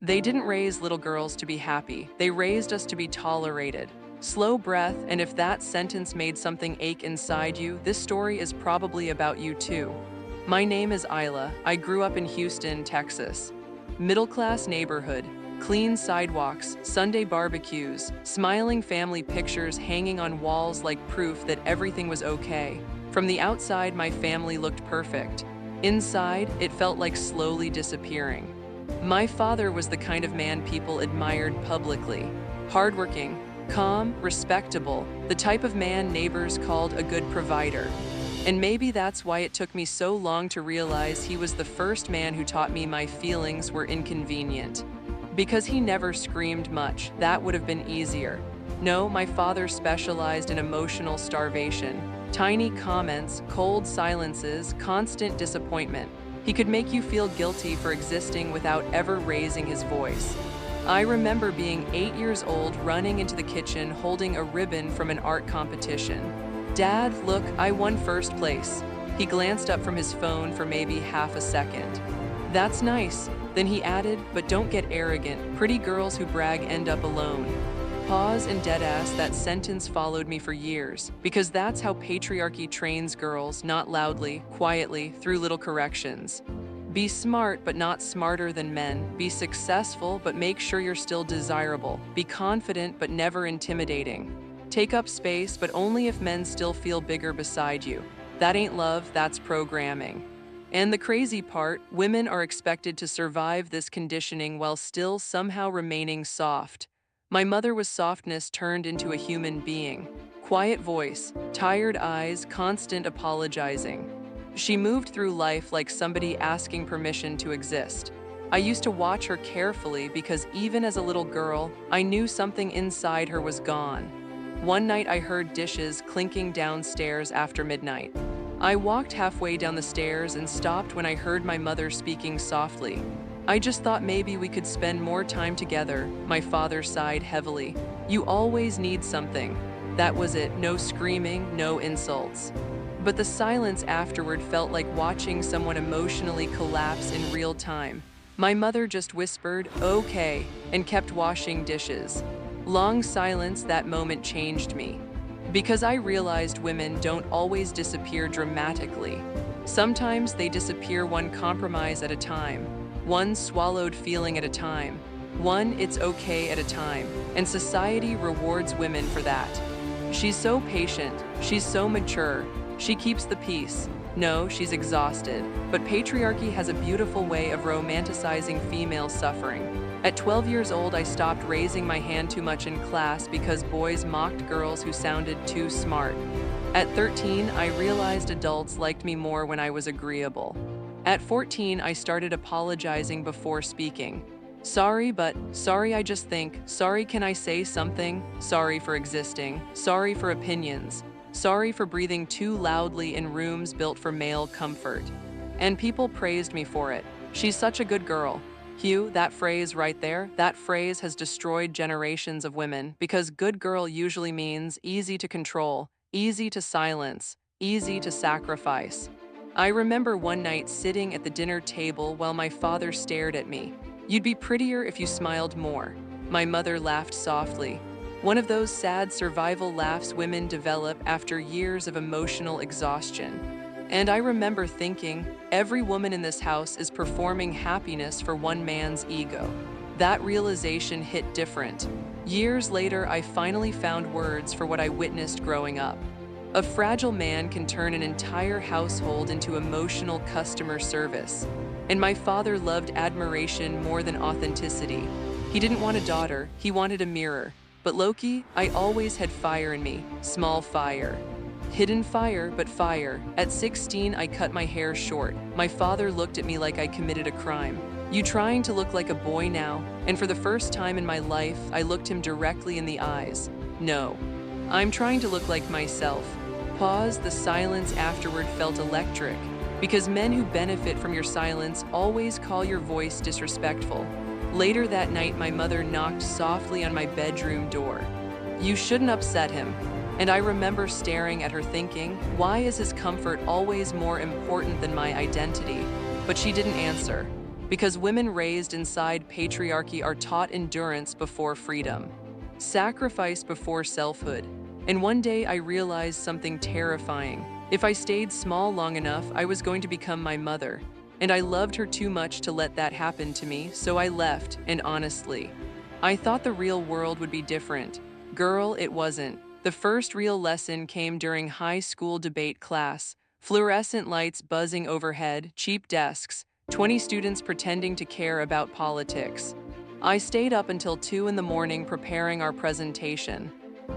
They didn't raise little girls to be happy. They raised us to be tolerated. Slow breath, and if that sentence made something ache inside you, this story is probably about you too. My name is Ayla. I grew up in Houston, Texas. Middle-class neighborhood, clean sidewalks, Sunday barbecues, smiling family pictures hanging on walls like proof that everything was okay. From the outside, my family looked perfect. Inside, it felt like slowly disappearing. My father was the kind of man people admired publicly. Hardworking, calm, respectable, the type of man neighbors called a good provider. And maybe that's why it took me so long to realize he was the first man who taught me my feelings were inconvenient. Because he never screamed much, that would have been easier. No, my father specialized in emotional starvation. Tiny comments, cold silences, constant disappointment. He could make you feel guilty for existing without ever raising his voice. I remember being 8 years old, running into the kitchen holding a ribbon from an art competition. "Dad, look, I won first place." He glanced up from his phone for maybe half a second. "That's nice." Then he added, "But don't get arrogant. Pretty girls who brag end up alone." Pause and deadass, that sentence followed me for years, because that's how patriarchy trains girls, not loudly, quietly, through little corrections. Be smart, but not smarter than men. Be successful, but make sure you're still desirable. Be confident, but never intimidating. Take up space, but only if men still feel bigger beside you. That ain't love, that's programming. And the crazy part, women are expected to survive this conditioning while still somehow remaining soft. My mother was softness turned into a human being. Quiet voice, tired eyes, constant apologizing. She moved through life like somebody asking permission to exist. I used to watch her carefully because even as a little girl, I knew something inside her was gone. One night I heard dishes clinking downstairs after midnight. I walked halfway down the stairs and stopped when I heard my mother speaking softly. "I just thought maybe we could spend more time together." My father sighed heavily. "You always need something." That was it, no screaming, no insults. But the silence afterward felt like watching someone emotionally collapse in real time. My mother just whispered, "Okay," and kept washing dishes. Long silence, that moment changed me. Because I realized women don't always disappear dramatically. Sometimes they disappear one compromise at a time, one swallowed feeling at a time, one "it's okay" at a time, and society rewards women for that. She's so patient, she's so mature, she keeps the peace. No, she's exhausted. But patriarchy has a beautiful way of romanticizing female suffering. At 12 years old, I stopped raising my hand too much in class because boys mocked girls who sounded too smart. At 13, I realized adults liked me more when I was agreeable. At 14, I started apologizing before speaking. "Sorry, but," "Sorry, I just think," "Sorry, can I say something?" "Sorry for existing," "Sorry for opinions," "Sorry for breathing too loudly in rooms built for male comfort." And people praised me for it. "She's such a good girl." Hugh, that phrase right there, that phrase has destroyed generations of women because good girl usually means easy to control, easy to silence, easy to sacrifice. I remember one night sitting at the dinner table while my father stared at me. "You'd be prettier if you smiled more." My mother laughed softly. One of those sad survival laughs women develop after years of emotional exhaustion. And I remember thinking, every woman in this house is performing happiness for one man's ego. That realization hit different. Years later, I finally found words for what I witnessed growing up. A fragile man can turn an entire household into emotional customer service. And my father loved admiration more than authenticity. He didn't want a daughter, he wanted a mirror. But Loki, I always had fire in me, small fire. Hidden fire, but fire. At 16, I cut my hair short. My father looked at me like I committed a crime. "You trying to look like a boy now?" And for the first time in my life, I looked him directly in the eyes. "No, I'm trying to look like myself." Pause, the silence afterward felt electric. Because men who benefit from your silence always call your voice disrespectful. Later that night, my mother knocked softly on my bedroom door. "You shouldn't upset him." And I remember staring at her thinking, why is his comfort always more important than my identity? But she didn't answer. because women raised inside patriarchy are taught endurance before freedom, sacrifice before selfhood. And one day I realized something terrifying. If I stayed small long enough, I was going to become my mother. And I loved her too much to let that happen to me, so I left, and honestly, I thought the real world would be different. Girl, it wasn't. The first real lesson came during high school debate class. Fluorescent lights buzzing overhead, cheap desks, 20 students pretending to care about politics. I stayed up until 2 in the morning preparing our presentation.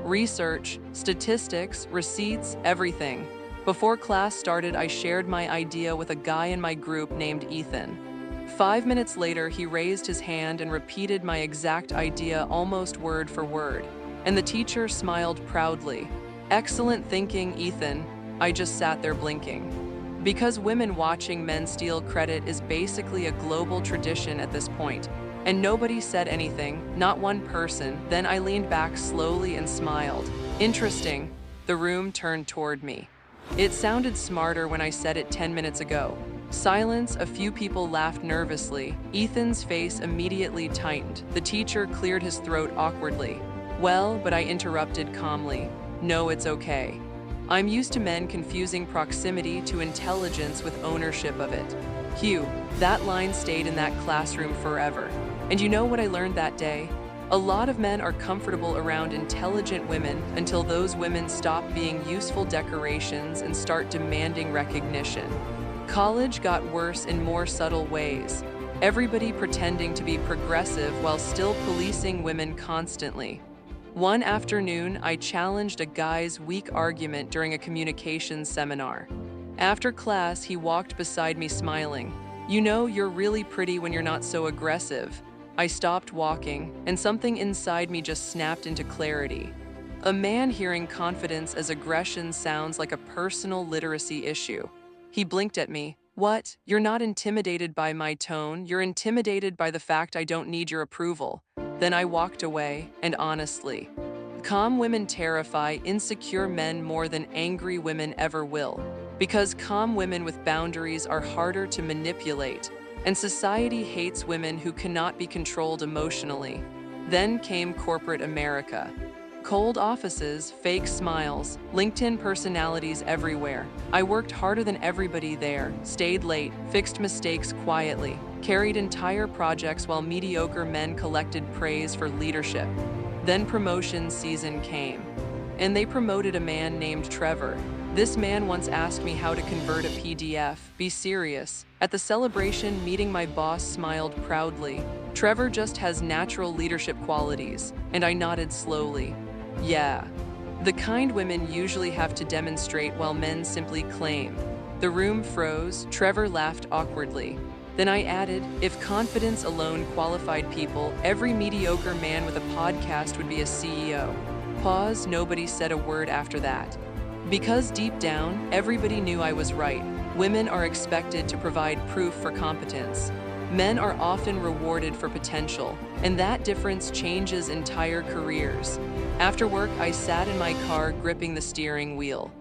Research, statistics, receipts, everything. Before class started, I shared my idea with a guy in my group named Ethan. 5 minutes later, he raised his hand and repeated my exact idea almost word for word. And the teacher smiled proudly. Excellent thinking, Ethan. I just sat there blinking. Because women watching men steal credit is basically a global tradition at this point. And nobody said anything, not one person. Then I leaned back slowly and smiled. Interesting. The room turned toward me. It sounded smarter when I said it 10 minutes ago. Silence, a few people laughed nervously. Ethan's face immediately tightened. The teacher cleared his throat awkwardly. Well, but I interrupted calmly. No, it's okay. I'm used to men confusing proximity to intelligence with ownership of it. Hugh, that line stayed in that classroom forever. And you know what I learned that day? A lot of men are comfortable around intelligent women until those women stop being useful decorations and start demanding recognition. College got worse in more subtle ways. Everybody pretending to be progressive while still policing women constantly. One afternoon, I challenged a guy's weak argument during a communications seminar. After class, he walked beside me smiling. You know, you're really pretty when you're not so aggressive. I stopped walking, and something inside me just snapped into clarity. A man hearing confidence as aggression sounds like a personal literacy issue. He blinked at me. What? You're not intimidated by my tone, you're intimidated by the fact I don't need your approval. Then I walked away, and honestly, calm women terrify insecure men more than angry women ever will. Because calm women with boundaries are harder to manipulate. And society hates women who cannot be controlled emotionally. Then came corporate America. Cold offices, fake smiles, LinkedIn personalities everywhere. I worked harder than everybody there, stayed late, fixed mistakes quietly, carried entire projects while mediocre men collected praise for leadership. Then promotion season came. And they promoted a man named Trevor. This man once asked me how to convert a PDF. Be serious. At the celebration, meeting my boss smiled proudly. Trevor just has natural leadership qualities. And I nodded slowly. Yeah. The kind women usually have to demonstrate while men simply claim. The room froze. Trevor laughed awkwardly. Then I added, if confidence alone qualified people, every mediocre man with a podcast would be a CEO. Pause. Nobody said a word after that. Because deep down, everybody knew I was right. Women are expected to provide proof for competence. Men are often rewarded for potential, and that difference changes entire careers. After work, I sat in my car gripping the steering wheel.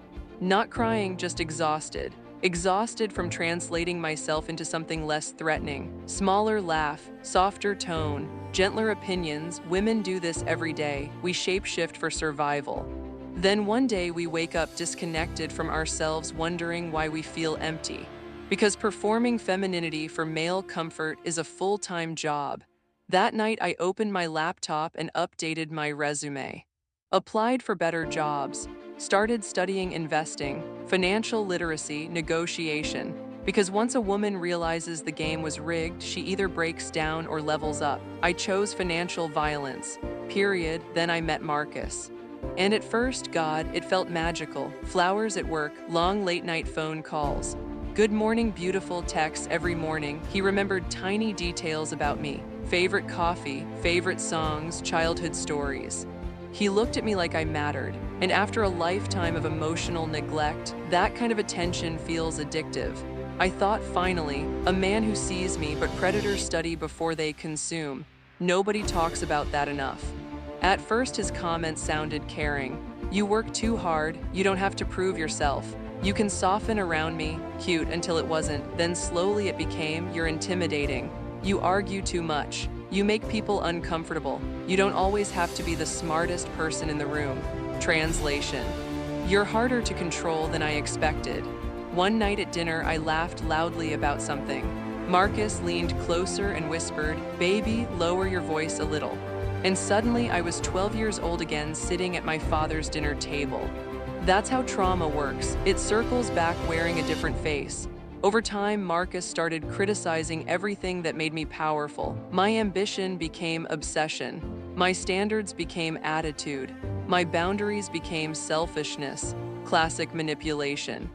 Not crying, just exhausted. Exhausted from translating myself into something less threatening. Smaller laugh, softer tone, gentler opinions. Women do this every day. We shapeshift for survival. Then one day we wake up disconnected from ourselves, wondering why we feel empty. Because performing femininity for male comfort is a full-time job. That night I opened my laptop and updated my resume. Applied for better jobs. Started studying investing, financial literacy, negotiation. Because once a woman realizes the game was rigged, she either breaks down or levels up. I chose financial violence. Period. Then I met Marcus. And at first, God, it felt magical. Flowers at work, long late-night phone calls. Good morning, beautiful texts every morning. He remembered tiny details about me. Favorite coffee, favorite songs, childhood stories. He looked at me like I mattered. And after a lifetime of emotional neglect, that kind of attention feels addictive. I thought, finally, a man who sees me, but predators study before they consume. Nobody talks about that enough. At first, his comments sounded caring. You work too hard, you don't have to prove yourself. You can soften around me, cute until it wasn't, then slowly it became, you're intimidating. You argue too much. You make people uncomfortable. You don't always have to be the smartest person in the room. Translation: you're harder to control than I expected. One night at dinner, I laughed loudly about something. Marcus leaned closer and whispered, "Baby, lower your voice a little." And suddenly I was 12 years old again, sitting at my father's dinner table. That's how trauma works. It circles back wearing a different face. Over time, Marcus started criticizing everything that made me powerful. My ambition became obsession. My standards became attitude. My boundaries became selfishness. Classic manipulation.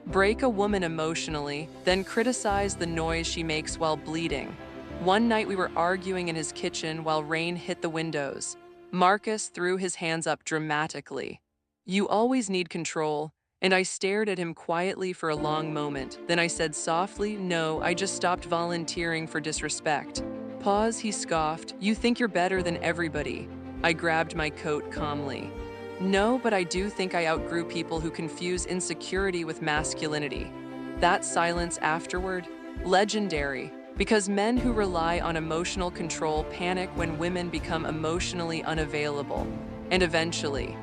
Break a woman emotionally, then criticize the noise she makes while bleeding. One night we were arguing in his kitchen while rain hit the windows. Marcus threw his hands up dramatically. "You always need control." And I stared at him quietly for a long moment. Then I said softly, "No, I just stopped volunteering for disrespect." Pause, he scoffed. "You think you're better than everybody." I grabbed my coat calmly. "No, but I do think I outgrew people who confuse insecurity with masculinity." That silence afterward? Legendary. Because men who rely on emotional control panic when women become emotionally unavailable. And eventually,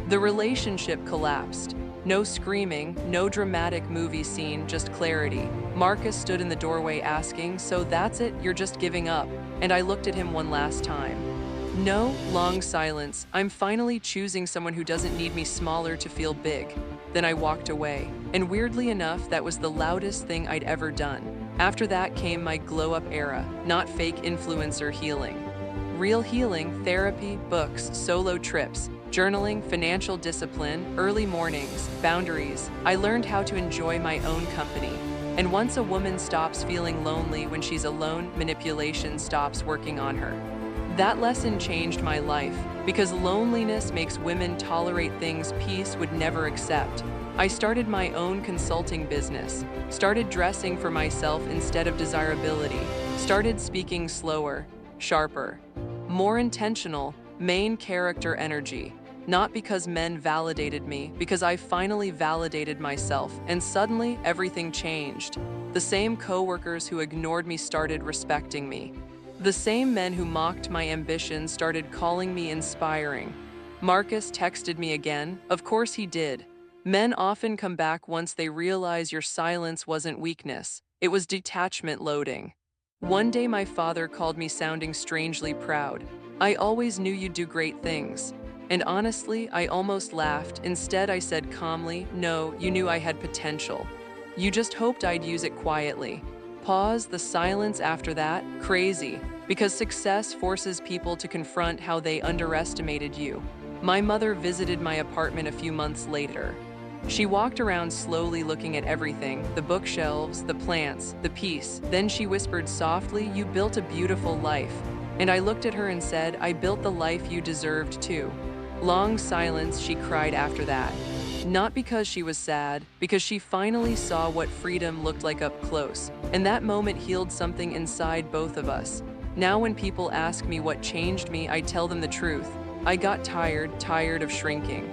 the relationship collapsed. No screaming, no dramatic movie scene, just clarity. Marcus stood in the doorway asking, "So that's it, you're just giving up?" And I looked at him one last time. "No." Long silence. "I'm finally choosing someone who doesn't need me smaller to feel big." Then I walked away. And weirdly enough, that was the loudest thing I'd ever done. After that came my glow-up era, not fake influencer healing. Real healing, therapy, books, solo trips, journaling, financial discipline, early mornings, boundaries. I learned how to enjoy my own company. And once a woman stops feeling lonely when she's alone, manipulation stops working on her. That lesson changed my life, because loneliness makes women tolerate things peace would never accept. I started my own consulting business, started dressing for myself instead of desirability, started speaking slower, sharper, more intentional, main character energy. Not because men validated me, because I finally validated myself, and suddenly everything changed. The same coworkers who ignored me started respecting me. The same men who mocked my ambition started calling me inspiring. Marcus texted me again. Of course he did. Men often come back once they realize your silence wasn't weakness. It was detachment loading. One day my father called me sounding strangely proud. "I always knew you'd do great things." And honestly, I almost laughed. Instead, I said calmly, "No, you knew I had potential. You just hoped I'd use it quietly." Pause, the silence after that, crazy, because success forces people to confront how they underestimated you. My mother visited my apartment a few months later. She walked around slowly looking at everything, the bookshelves, the plants, the peace. Then she whispered softly, "You built a beautiful life." And I looked at her and said, "I built the life you deserved too." Long silence, she cried after that. Not because she was sad, because she finally saw what freedom looked like up close. And that moment healed something inside both of us. Now when people ask me what changed me, I tell them the truth. I got tired of shrinking.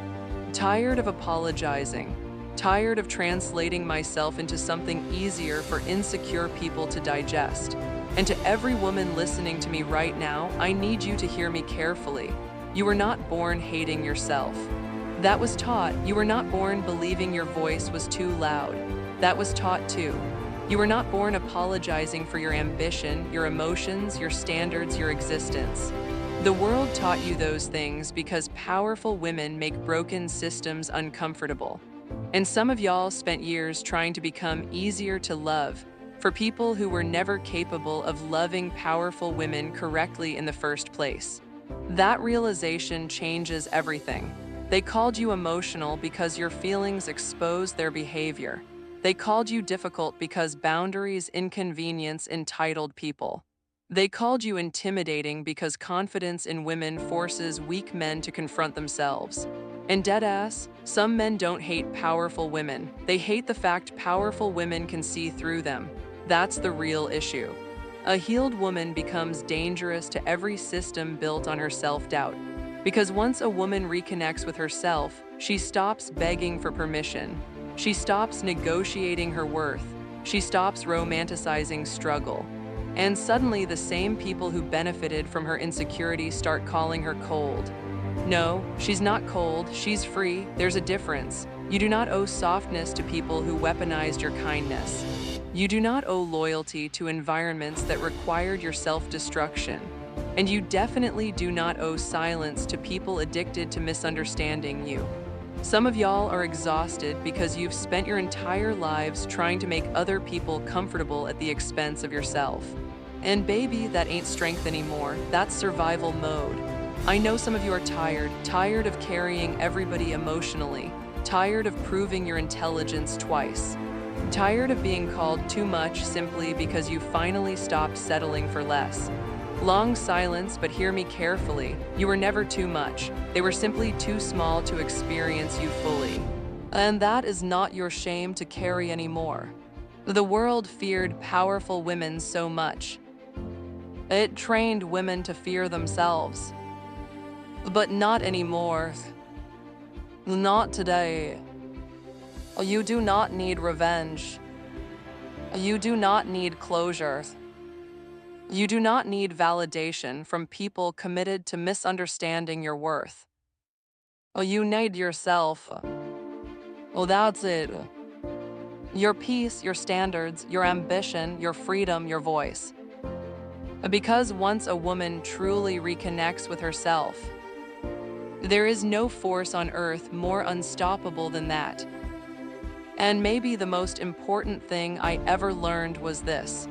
Tired of apologizing. Tired of translating myself into something easier for insecure people to digest. And to every woman listening to me right now, I need you to hear me carefully. You were not born hating yourself. That was taught. You were not born believing your voice was too loud. That was taught too. You were not born apologizing for your ambition, your emotions, your standards, your existence. The world taught you those things because powerful women make broken systems uncomfortable. And some of y'all spent years trying to become easier to love for people who were never capable of loving powerful women correctly in the first place. That realization changes everything. They called you emotional because your feelings exposed their behavior. They called you difficult because boundaries inconvenience entitled people. They called you intimidating because confidence in women forces weak men to confront themselves. And deadass, some men don't hate powerful women. They hate the fact powerful women can see through them. That's the real issue. A healed woman becomes dangerous to every system built on her self-doubt. Because once a woman reconnects with herself, she stops begging for permission. She stops negotiating her worth. She stops romanticizing struggle. And suddenly, the same people who benefited from her insecurity start calling her cold. No, she's not cold, she's free. There's a difference. You do not owe softness to people who weaponized your kindness. You do not owe loyalty to environments that required your self-destruction. And you definitely do not owe silence to people addicted to misunderstanding you. Some of y'all are exhausted because you've spent your entire lives trying to make other people comfortable at the expense of yourself. And baby, that ain't strength anymore, that's survival mode. I know some of you are tired of carrying everybody emotionally, tired of proving your intelligence twice, tired of being called too much simply because you finally stopped settling for less. Long silence, but hear me carefully. You were never too much. They were simply too small to experience you fully. And that is not your shame to carry anymore. The world feared powerful women so much. It trained women to fear themselves. But not anymore. Not today. You do not need revenge. You do not need closure. You do not need validation from people committed to misunderstanding your worth. You need yourself. That's it. Your peace, your standards, your ambition, your freedom, your voice. Because once a woman truly reconnects with herself, there is no force on earth more unstoppable than that. And maybe the most important thing I ever learned was this.